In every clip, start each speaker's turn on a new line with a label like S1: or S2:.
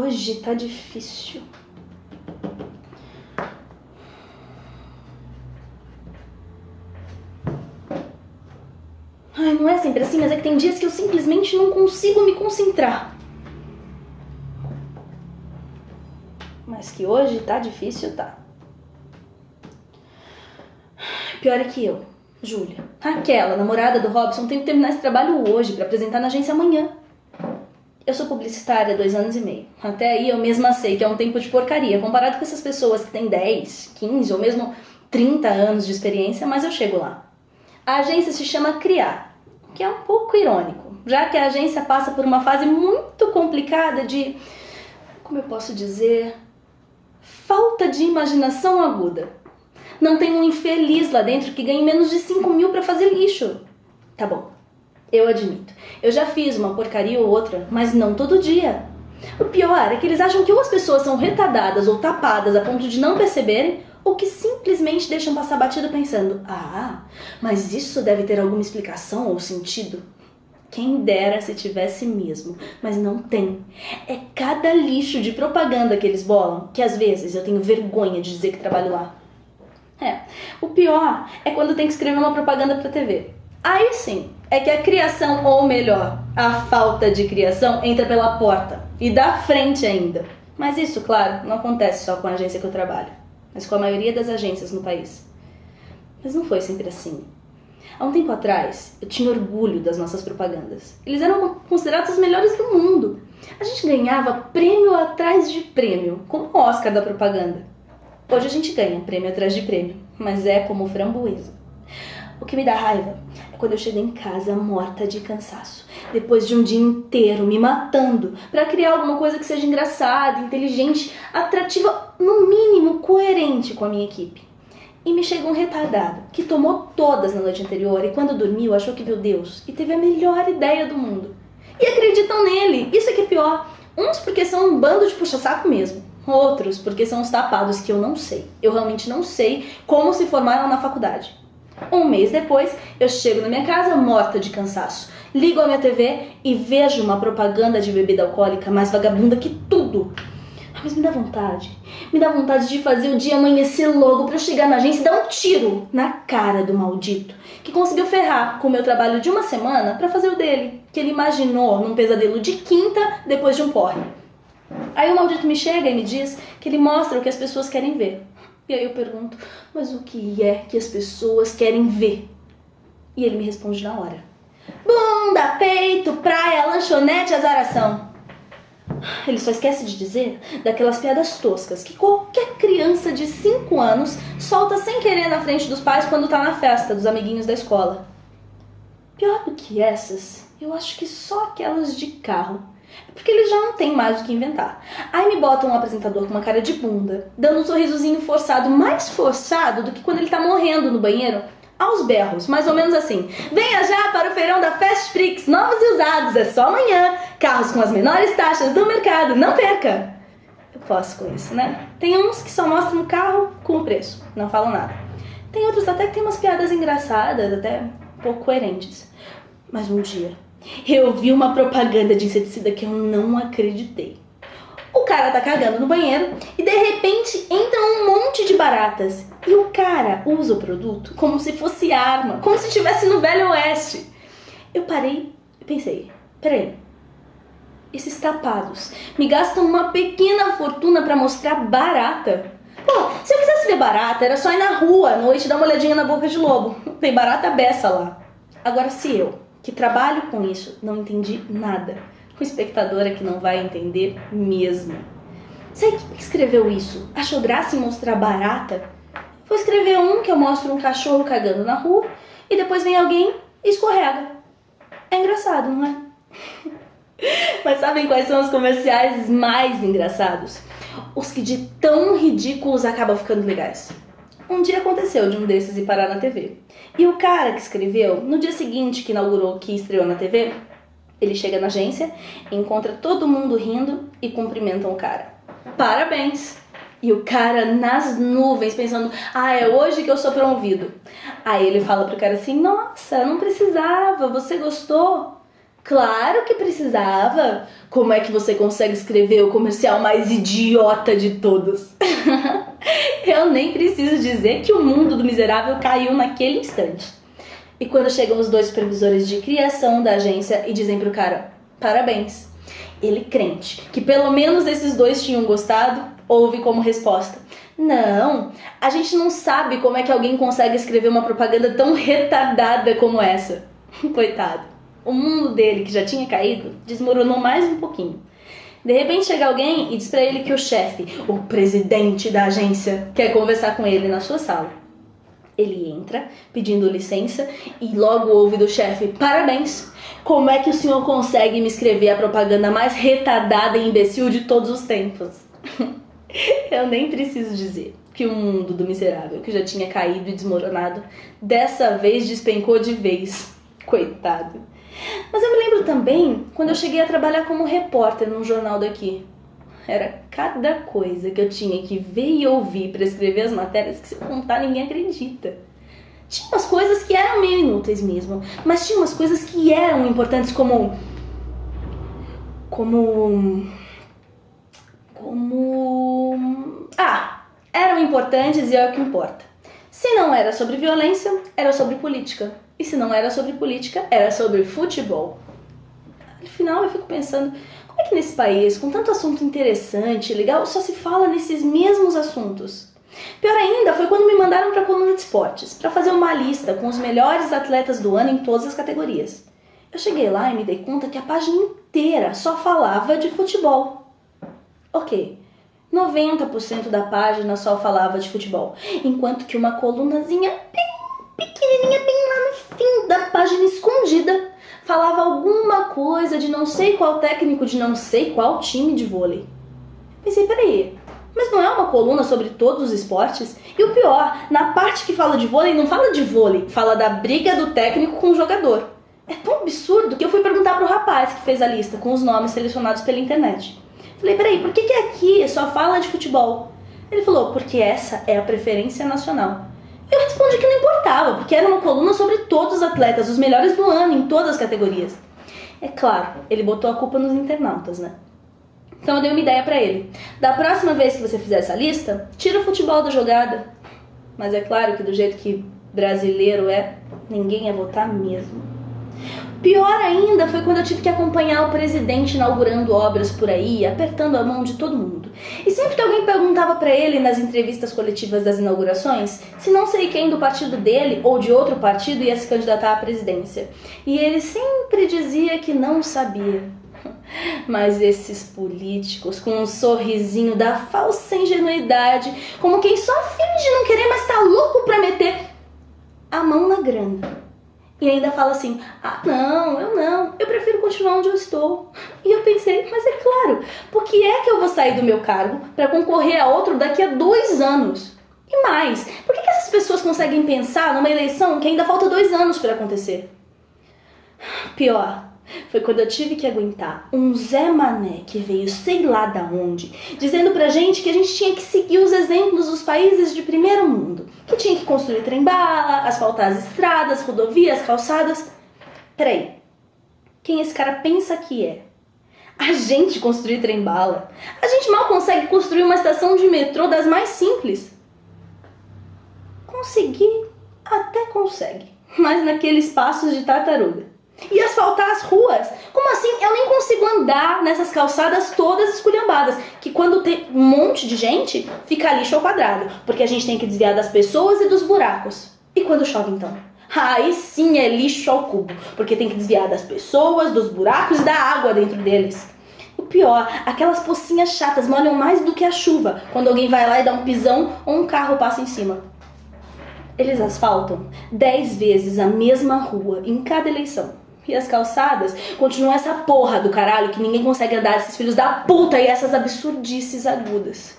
S1: hoje tá difícil. Ai, não é sempre assim, mas é que tem dias que eu simplesmente não consigo me concentrar. Mas que hoje tá difícil, tá. Pior é que eu, Júlia, aquela namorada do Robson, tem que terminar esse trabalho hoje pra apresentar na agência amanhã. Eu sou publicitária há 2 anos e meio. Até aí eu mesma sei que é um tempo de porcaria, comparado com essas pessoas que têm 10, 15 ou mesmo 30 anos de experiência, mas eu chego lá. A agência se chama Criar, que é um pouco irônico, já que a agência passa por uma fase muito complicada de, como eu posso dizer, falta de imaginação aguda. Não tem um infeliz lá dentro que ganhe menos de 5 mil pra fazer lixo. Tá bom, eu admito. Eu já fiz uma porcaria ou outra, mas não todo dia. O pior é que eles acham que ou as pessoas são retardadas ou tapadas a ponto de não perceberem, ou que simplesmente deixam passar batido pensando, mas isso deve ter alguma explicação ou sentido. Quem dera se tivesse mesmo, mas não tem. É cada lixo de propaganda que eles bolam, que às vezes eu tenho vergonha de dizer que trabalho lá. O pior é quando tem que escrever uma propaganda pra TV. Aí sim, é que a criação, ou melhor, a falta de criação, entra pela porta. E da frente ainda. Mas isso, claro, não acontece só com a agência que eu trabalho, mas com a maioria das agências no país. Mas não foi sempre assim. Há um tempo atrás, eu tinha orgulho das nossas propagandas. Eles eram considerados os melhores do mundo. A gente ganhava prêmio atrás de prêmio, como o Oscar da propaganda. Hoje a gente ganha prêmio atrás de prêmio, mas é como framboesa. O que me dá raiva é quando eu chego em casa morta de cansaço, depois de um dia inteiro me matando para criar alguma coisa que seja engraçada, inteligente, atrativa, no mínimo coerente com a minha equipe. E me chega um retardado que tomou todas na noite anterior e quando dormiu achou que viu Deus e teve a melhor ideia do mundo. E acreditam nele, isso é que é pior. Uns porque são um bando de puxa-saco mesmo. Outros porque são os tapados que eu não sei. Eu realmente não sei como se formaram na faculdade. 1 mês depois, eu chego na minha casa morta de cansaço. Ligo a minha TV e vejo uma propaganda de bebida alcoólica mais vagabunda que tudo. Mas me dá vontade de fazer o dia amanhecer logo pra eu chegar na agência e dar um tiro na cara do maldito que conseguiu ferrar com o meu trabalho de 1 semana pra fazer o dele, que ele imaginou num pesadelo de quinta depois de um porre. Aí o maldito me chega e me diz que ele mostra o que as pessoas querem ver. E aí eu pergunto, mas o que é que as pessoas querem ver? E ele me responde na hora. Bunda, peito, praia, lanchonete, azaração. Ele só esquece de dizer daquelas piadas toscas que qualquer criança de 5 anos solta sem querer na frente dos pais quando tá na festa dos amiguinhos da escola. Pior do que essas, eu acho que só aquelas de carro. Porque eles já não têm mais o que inventar. Aí me botam um apresentador com uma cara de bunda, dando um sorrisozinho forçado, mais forçado do que quando ele tá morrendo no banheiro, aos berros, mais ou menos assim. Venha já para o feirão da Fast Prix, novos e usados, é só amanhã. Carros com as menores taxas do mercado, não perca. Eu posso com isso, né? Tem uns que só mostram o carro com o preço, não falam nada. Tem outros até que tem umas piadas engraçadas, até um pouco coerentes. Mas um dia eu vi uma propaganda de inseticida que eu não acreditei. O cara tá cagando no banheiro e de repente entra um monte de baratas. E o cara usa o produto como se fosse arma, como se estivesse no Velho Oeste. Eu parei e pensei, peraí, esses tapados me gastam uma pequena fortuna pra mostrar barata? Pô, se eu quisesse ver barata, era só ir na rua à noite e dar uma olhadinha na boca de lobo. Tem barata beça lá. Agora se eu, que trabalho com isso, não entendi nada, o espectador é que não vai entender mesmo. Sei quem escreveu isso. Achou graça em mostrar barata? Vou escrever um que eu mostro um cachorro cagando na rua e depois vem alguém e escorrega. É engraçado, não é? Mas sabem quais são os comerciais mais engraçados? Os que de tão ridículos acabam ficando legais. Um dia aconteceu de um desses ir parar na TV. E o cara que escreveu, no dia seguinte que inaugurou, que estreou na TV, ele chega na agência, encontra todo mundo rindo e cumprimentam o cara. Parabéns! E o cara nas nuvens pensando, é hoje que eu sou promovido. Aí ele fala pro cara assim, nossa, não precisava, você gostou? Claro que precisava. Como é que você consegue escrever o comercial mais idiota de todos? Eu nem preciso dizer que o mundo do miserável caiu naquele instante. E quando chegam os 2 supervisores de criação da agência e dizem pro cara, parabéns. Ele crente que pelo menos esses 2 tinham gostado, ouve como resposta, não, a gente não sabe como é que alguém consegue escrever uma propaganda tão retardada como essa. Coitado, o mundo dele, que já tinha caído, desmoronou mais um pouquinho. De repente chega alguém e diz pra ele que o chefe, o presidente da agência, quer conversar com ele na sua sala. Ele entra, pedindo licença, e logo ouve do chefe, parabéns, como é que o senhor consegue me escrever a propaganda mais retardada e imbecil de todos os tempos? Eu nem preciso dizer que o mundo do miserável, que já tinha caído e desmoronado, dessa vez despencou de vez. Coitado. Mas eu me lembro também quando eu cheguei a trabalhar como repórter num jornal daqui. Era cada coisa que eu tinha que ver e ouvir para escrever as matérias que, se eu contar, ninguém acredita. Tinha umas coisas que eram meio inúteis mesmo, mas tinha umas coisas que eram importantes como... eram importantes e é o que importa. Se não era sobre violência, era sobre política. E se não era sobre política, era sobre futebol. Afinal, eu fico pensando, como é que nesse país, com tanto assunto interessante e legal, só se fala nesses mesmos assuntos? Pior ainda foi quando me mandaram para a coluna de esportes, para fazer uma lista com os melhores atletas do ano em todas as categorias. Eu cheguei lá e me dei conta que a página inteira só falava de futebol. Ok, 90% da página só falava de futebol, enquanto que uma colunazinha bem pequenininha, bem lá no fim da página escondida, falava alguma coisa de não sei qual técnico de não sei qual time de vôlei. Pensei, peraí, mas não é uma coluna sobre todos os esportes? E o pior, na parte que fala de vôlei, não fala de vôlei, fala da briga do técnico com o jogador. É tão absurdo que eu fui perguntar pro rapaz que fez a lista com os nomes selecionados pela internet. Falei, peraí, por que aqui só fala de futebol? Ele falou, porque essa é a preferência nacional. Eu respondi que não importava, porque era uma coluna sobre todos os atletas, os melhores do ano, em todas as categorias. É claro, ele botou a culpa nos internautas, né? Então eu dei uma ideia pra ele. Da próxima vez que você fizer essa lista, tira o futebol da jogada. Mas é claro que do jeito que brasileiro é, ninguém ia votar mesmo. Pior ainda foi quando eu tive que acompanhar o presidente inaugurando obras por aí, apertando a mão de todo mundo. E sempre que alguém perguntava pra ele nas entrevistas coletivas das inaugurações se não sei quem do partido dele ou de outro partido ia se candidatar à presidência. E ele sempre dizia que não sabia. Mas esses políticos com um sorrisinho da falsa ingenuidade, como quem só finge não querer, mas tá louco pra meter a mão na grana. E ainda fala assim, eu prefiro continuar onde eu estou. E eu pensei, mas é claro, por que é que eu vou sair do meu cargo para concorrer a outro daqui a 2 anos? E mais, por que essas pessoas conseguem pensar numa eleição que ainda falta 2 anos para acontecer? Pior, foi quando eu tive que aguentar um Zé Mané que veio sei lá da onde, dizendo pra gente que a gente tinha que seguir os exemplos dos países de primeiro mundo, que tinha que construir trem-bala, asfaltar as estradas, rodovias, calçadas. Peraí, quem esse cara pensa que é? A gente construir trem-bala? A gente mal consegue construir uma estação de metrô das mais simples. Conseguir até consegue, mas naqueles passos de tartaruga. E asfaltar as ruas? Como assim? Eu nem consigo andar nessas calçadas todas esculhambadas, que quando tem um monte de gente, fica lixo ao quadrado, porque a gente tem que desviar das pessoas e dos buracos. E quando chove então? Aí sim é lixo ao cubo, porque tem que desviar das pessoas, dos buracos e da água dentro deles. O pior, aquelas pocinhas chatas molham mais do que a chuva, quando alguém vai lá e dá um pisão ou um carro passa em cima. Eles asfaltam 10 vezes a mesma rua em cada eleição. E as calçadas continuam essa porra do caralho que ninguém consegue andar, esses filhos da puta e essas absurdices agudas.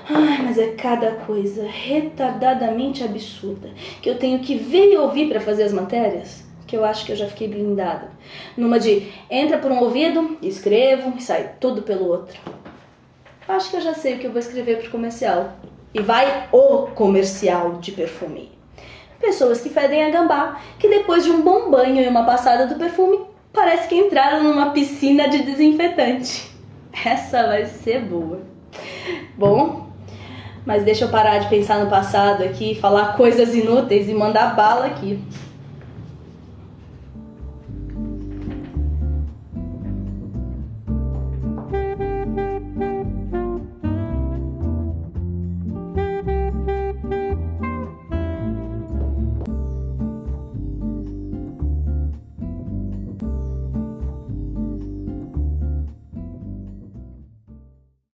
S1: Ai, mas é cada coisa retardadamente absurda que eu tenho que ver e ouvir pra fazer as matérias, que eu acho que eu já fiquei blindada. Numa de entra por um ouvido, escrevo e sai tudo pelo outro. Acho que eu já sei o que eu vou escrever pro comercial. E vai o comercial de perfume. Pessoas que fedem a gambá, que depois de um bom banho e uma passada do perfume, parece que entraram numa piscina de desinfetante. Essa vai ser boa. Bom, mas deixa eu parar de pensar no passado aqui, falar coisas inúteis e mandar bala aqui.